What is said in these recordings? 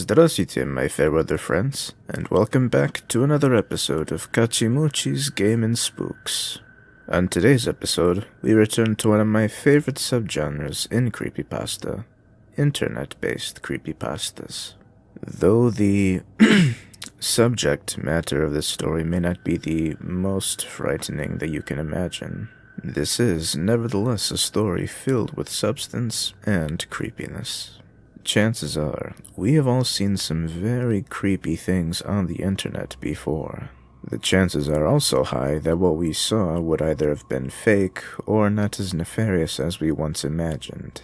Здравствуйте, my fair weather friends, and welcome back to another episode of Kachimuchi's Game and Spooks. On today's episode, we return to one of my favorite subgenres in creepypasta, internet-based creepypastas. Though the subject matter of this story may not be the most frightening that you can imagine, this is nevertheless a story filled with substance and creepiness. Chances are, we have all seen some very creepy things on the internet before. The chances are also high that what we saw would either have been fake or not as nefarious as we once imagined.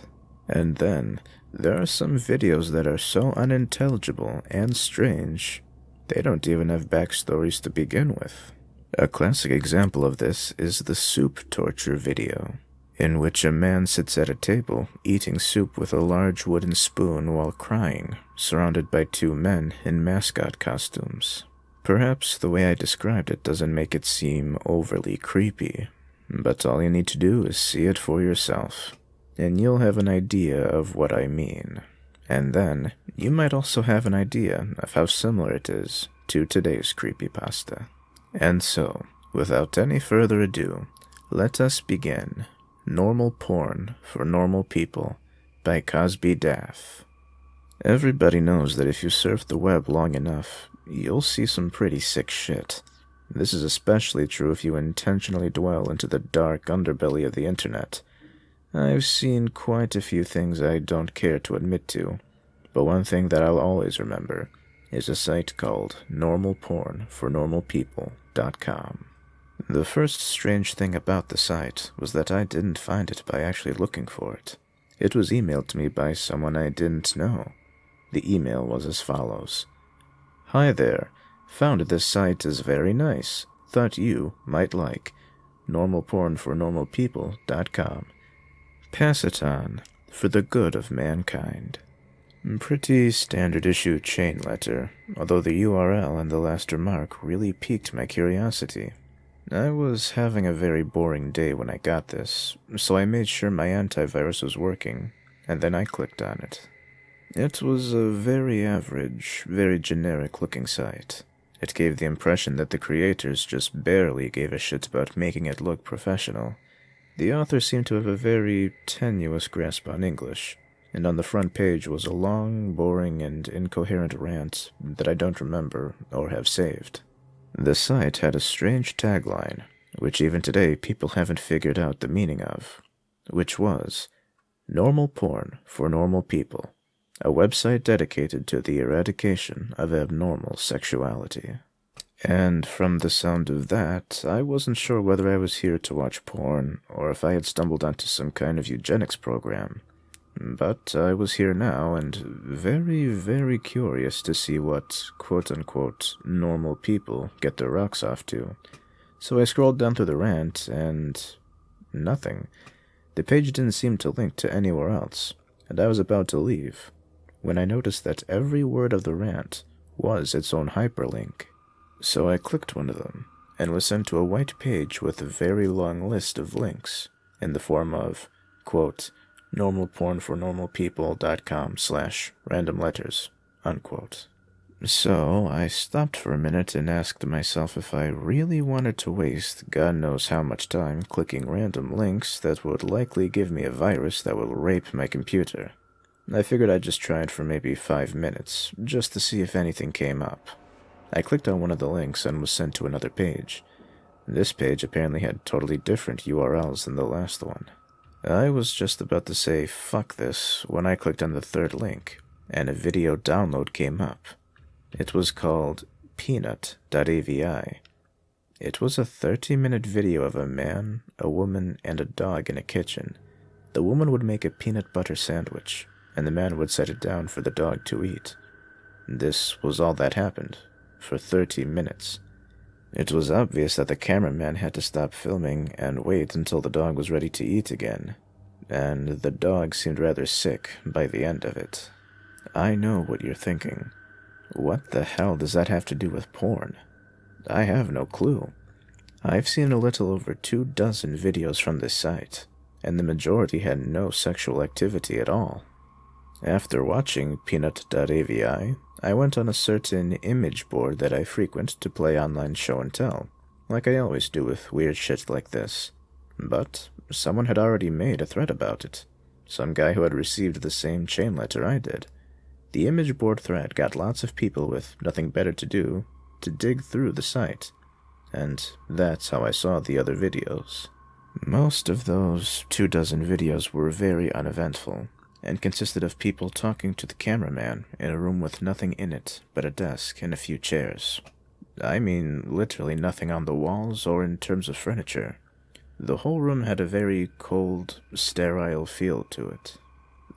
And then, there are some videos that are so unintelligible and strange, they don't even have backstories to begin with. A classic example of this is the soup torture video, in which a man sits at a table eating soup with a large wooden spoon while crying, surrounded by two men in mascot costumes. Perhaps the way I described it doesn't make it seem overly creepy, but all you need to do is see it for yourself, and you'll have an idea of what I mean. And then, you might also have an idea of how similar it is to today's creepypasta. And so, without any further ado, let us begin. Normal Porn for Normal People by Cosby Daff. Everybody knows that if you surf the web long enough, you'll see some pretty sick shit. This is especially true if you intentionally dwell into the dark underbelly of the internet. I've seen quite a few things I don't care to admit to, but one thing that I'll always remember is a site called normalpornfornormalpeople.com. The first strange thing about the site was that I didn't find it by actually looking for it. It was emailed to me by someone I didn't know. The email was as follows. Hi there, found this site is very nice. Thought you might like. normalpornfornormalpeople.com. Pass it on, for the good of mankind. Pretty standard issue chain letter, although the URL and the last remark really piqued my curiosity. I was having a very boring day when I got this, so I made sure my antivirus was working, and then I clicked on it. It was a very average, very generic-looking site. It gave the impression that the creators just barely gave a shit about making it look professional. The author seemed to have a very tenuous grasp on English, and on the front page was a long, boring, and incoherent rant that I don't remember or have saved. The site had a strange tagline, which even today people haven't figured out the meaning of, which was, Normal Porn for Normal People, a website dedicated to the eradication of abnormal sexuality. And from the sound of that, I wasn't sure whether I was here to watch porn, or if I had stumbled onto some kind of eugenics program. But I was here now, and very, very curious to see what quote-unquote normal people get their rocks off to. So I scrolled down through the rant, and nothing. The page didn't seem to link to anywhere else, and I was about to leave, when I noticed that every word of the rant was its own hyperlink. So I clicked one of them, and was sent to a white page with a very long list of links, in the form of, quote, normalpornfornormalpeople.com/random letters, unquote. So I stopped for a minute and asked myself if I really wanted to waste God knows how much time clicking random links that would likely give me a virus that will rape my computer. I figured I'd just try it for maybe 5 minutes, just to see if anything came up. I clicked on one of the links and was sent to another page. This page apparently had totally different URLs than the last one. I was just about to say fuck this when I clicked on the third link, and a video download came up. It was called peanut.avi. It was a 30-minute video of a man, a woman, and a dog in a kitchen. The woman would make a peanut butter sandwich, and the man would set it down for the dog to eat. This was all that happened, for 30 minutes. It was obvious that the cameraman had to stop filming and wait until the dog was ready to eat again, and the dog seemed rather sick by the end of it. I know what you're thinking. What the hell does that have to do with porn? I have no clue. I've seen a little over 24 videos from this site, and the majority had no sexual activity at all. After watching peanut.avi, I went on a certain image board that I frequent to play online show and tell, like I always do with weird shit like this. But someone had already made a thread about it. Some guy who had received the same chain letter I did. The image board thread got lots of people with nothing better to do to dig through the site, and that's how I saw the other videos. Most of those 24 videos were very uneventful, and consisted of people talking to the cameraman in a room with nothing in it but a desk and a few chairs. I mean, literally nothing on the walls or in terms of furniture. The whole room had a very cold, sterile feel to it.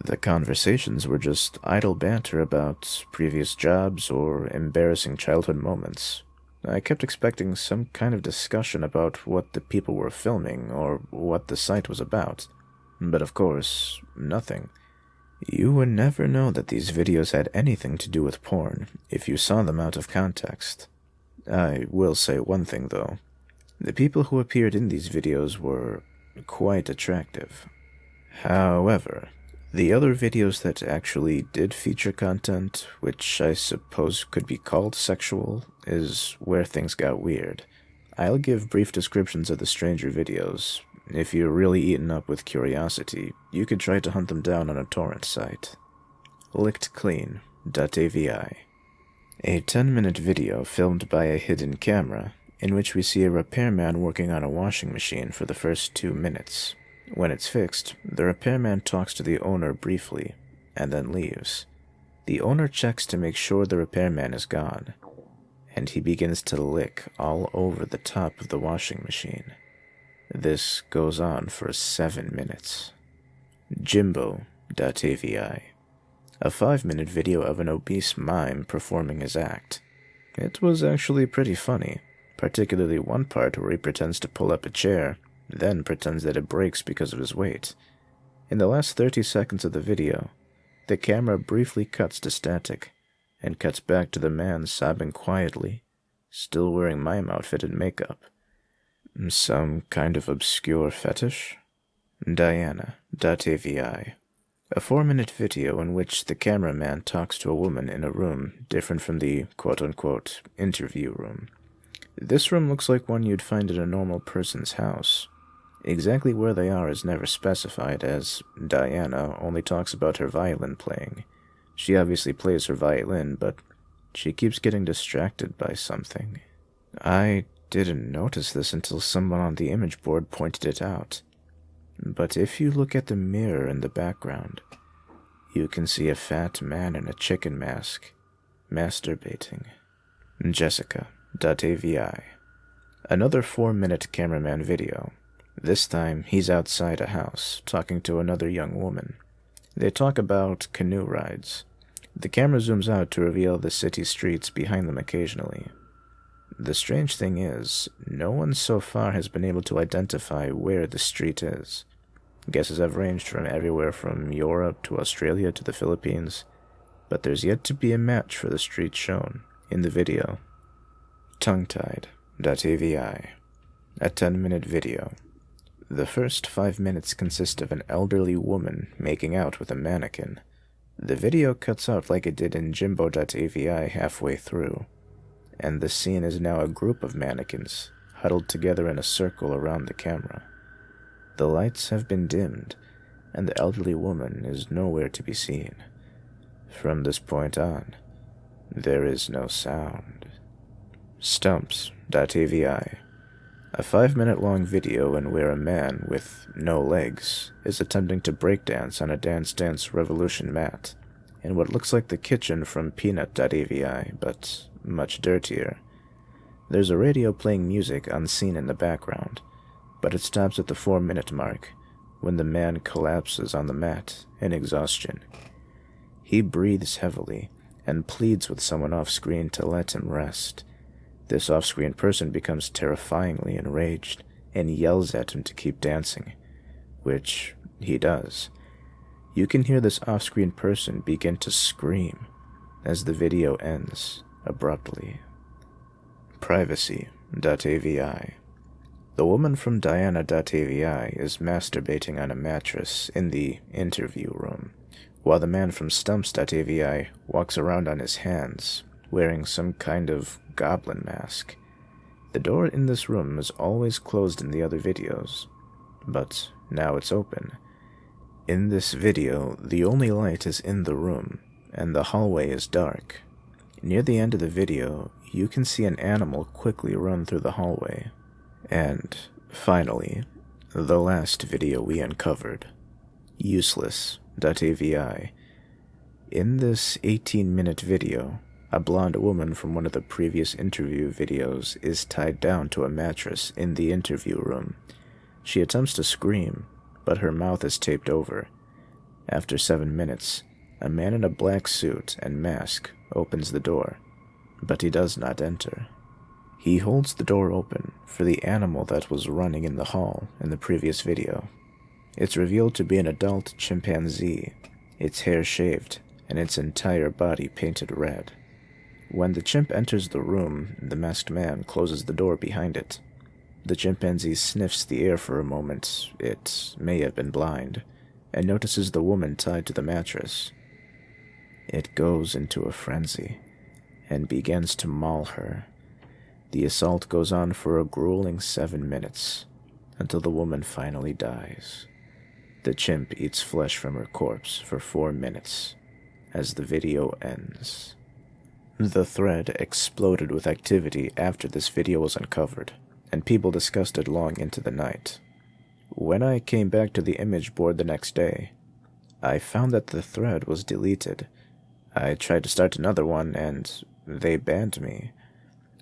The conversations were just idle banter about previous jobs or embarrassing childhood moments. I kept expecting some kind of discussion about what the people were filming or what the site was about, but of course, nothing. You would never know that these videos had anything to do with porn if you saw them out of context. I will say one thing though. The people who appeared in these videos were quite attractive. However, the other videos that actually did feature content, which I suppose could be called sexual, is where things got weird. I'll give brief descriptions of the stranger videos. If you're really eaten up with curiosity, you could try to hunt them down on a torrent site. LickedClean.avi. A 10-minute video filmed by a hidden camera, in which we see a repairman working on a washing machine for the first 2 minutes. When it's fixed, the repairman talks to the owner briefly, and then leaves. The owner checks to make sure the repairman is gone, and he begins to lick all over the top of the washing machine. This goes on for 7 minutes. Jimbo.avi. A 5-minute video of an obese mime performing his act. It was actually pretty funny, particularly one part where he pretends to pull up a chair, then pretends that it breaks because of his weight. In the last 30 seconds of the video, the camera briefly cuts to static, and cuts back to the man sobbing quietly, still wearing mime outfit and makeup. Some kind of obscure fetish? Diana.avi. A 4-minute video in which the cameraman talks to a woman in a room different from the quote-unquote interview room. This room looks like one you'd find in a normal person's house. Exactly where they are is never specified, as Diana only talks about her violin playing. She obviously plays her violin, but she keeps getting distracted by something. I didn't notice this until someone on the image board pointed it out. But if you look at the mirror in the background, you can see a fat man in a chicken mask, masturbating. Jessica.avi. Another 4-minute cameraman video. This time, he's outside a house, talking to another young woman. They talk about canoe rides. The camera zooms out to reveal the city streets behind them occasionally. The strange thing is, no one so far has been able to identify where the street is. Guesses have ranged from everywhere from Europe to Australia to the Philippines, but there's yet to be a match for the street shown in the video. Tonguetied.avi. A 10-minute video. The first 5 minutes consist of an elderly woman making out with a mannequin. The video cuts out like it did in Jimbo.avi halfway through, and the scene is now a group of mannequins huddled together in a circle around the camera. The lights have been dimmed, and the elderly woman is nowhere to be seen. From this point on, there is no sound. Stumps.avi. A 5-minute-long video in where a man with no legs is attempting to breakdance on a Dance Dance Revolution mat in what looks like the kitchen from Peanut.avi, but much dirtier. There's a radio playing music unseen in the background, but it stops at the 4-minute mark when the man collapses on the mat in exhaustion. He breathes heavily and pleads with someone off-screen to let him rest. This off-screen person becomes terrifyingly enraged and yells at him to keep dancing, which he does. You can hear this off-screen person begin to scream as the video ends abruptly. Privacy.avi. The woman from Diana.avi is masturbating on a mattress in the interview room. while the man from Stumps.avi walks around on his hands, wearing some kind of goblin mask. The door in this room is always closed in the other videos, but now it's open. In this video, the only light is in the room, and the hallway is dark. Near the end of the video, you can see an animal quickly run through the hallway. And, finally, the last video we uncovered. Useless.avi. In this 18-minute video, a blonde woman from one of the previous interview videos is tied down to a mattress in the interview room. She attempts to scream, but her mouth is taped over. After 7 minutes, a man in a black suit and mask opens the door, but he does not enter. He holds the door open for the animal that was running in the hall in the previous video. It's revealed to be an adult chimpanzee, its hair shaved, and its entire body painted red. When the chimp enters the room, the masked man closes the door behind it. The chimpanzee sniffs the air for a moment, it may have been blind, and notices the woman tied to the mattress. It goes into a frenzy, and begins to maul her. The assault goes on for a grueling 7 minutes, until the woman finally dies. The chimp eats flesh from her corpse for 4 minutes, as the video ends. The thread exploded with activity after this video was uncovered, and people discussed it long into the night. When I came back to the image board the next day, I found that the thread was deleted. I tried to start another one, and they banned me.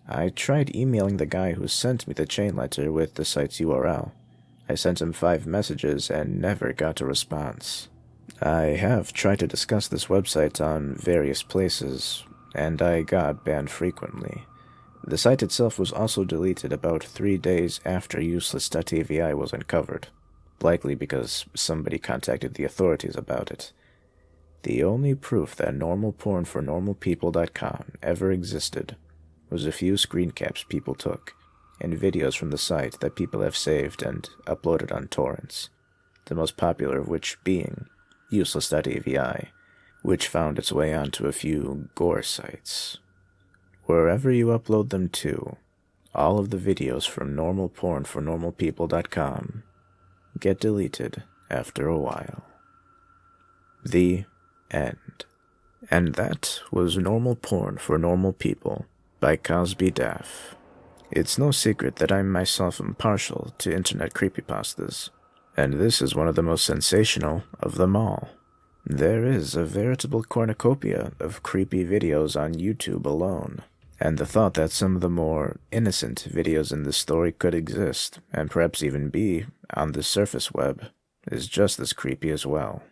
I tried emailing the guy who sent me the chain letter with the site's URL. I sent him 5 messages and never got a response. I have tried to discuss this website on various places, and I got banned frequently. The site itself was also deleted about 3 days after Useless.avi was uncovered, likely because somebody contacted the authorities about it. The only proof that normalpornfornormalpeople.com ever existed was a few screen caps people took, and videos from the site that people have saved and uploaded on torrents, the most popular of which being Useless.avi, which found its way onto a few gore sites. Wherever you upload them to, all of the videos from normalpornfornormalpeople.com get deleted after a while. The end. And that was Normal Porn for Normal People by Cosby Daff. It's no secret that I'm myself impartial to internet creepypastas, and this is one of the most sensational of them all. There is a veritable cornucopia of creepy videos on YouTube alone, and the thought that some of the more innocent videos in this story could exist, and perhaps even be, on the surface web, is just as creepy as well.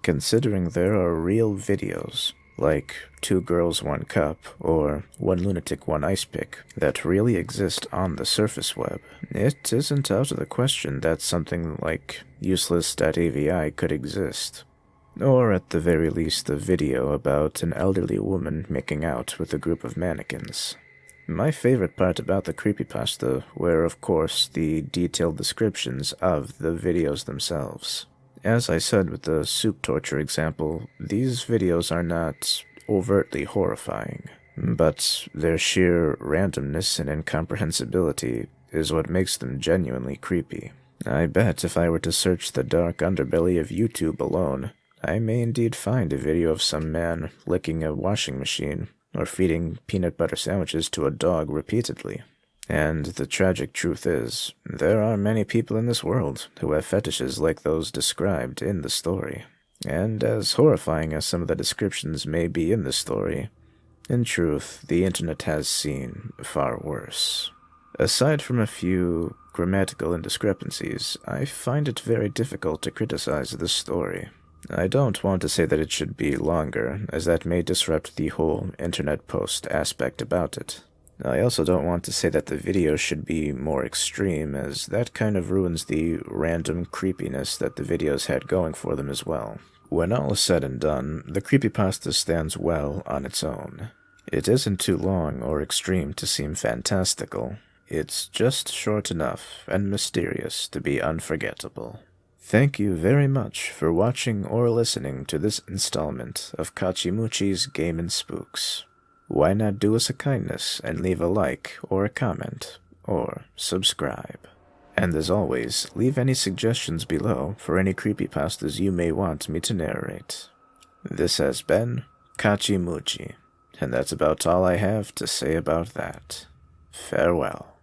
Considering there are real videos, like 2 Girls 1 Cup, or 1 Lunatic 1 Ice Pick, that really exist on the surface web, it isn't out of the question that something like Useless.avi could exist. Or at the very least a video about an elderly woman making out with a group of mannequins. My favorite part about the creepypasta were, of course, the detailed descriptions of the videos themselves. As I said with the soup torture example, these videos are not overtly horrifying, but their sheer randomness and incomprehensibility is what makes them genuinely creepy. I bet if I were to search the dark underbelly of YouTube alone, I may indeed find a video of some man licking a washing machine or feeding peanut butter sandwiches to a dog repeatedly. And the tragic truth is, there are many people in this world who have fetishes like those described in the story. And as horrifying as some of the descriptions may be in the story, in truth, the internet has seen far worse. Aside from a few grammatical indiscrepancies, I find it very difficult to criticize this story. I don't want to say that it should be longer, as that may disrupt the whole internet post aspect about it. I also don't want to say that the video should be more extreme, as that kind of ruins the random creepiness that the videos had going for them as well. When all is said and done, the creepypasta stands well on its own. It isn't too long or extreme to seem fantastical. It's just short enough and mysterious to be unforgettable. Thank you very much for watching or listening to this installment of Kachimuchi's Game and Spooks. Why not do us a kindness and leave a like or a comment, or subscribe? And as always, leave any suggestions below for any creepypastas you may want me to narrate. This has been Kachimuchi, and that's about all I have to say about that. Farewell.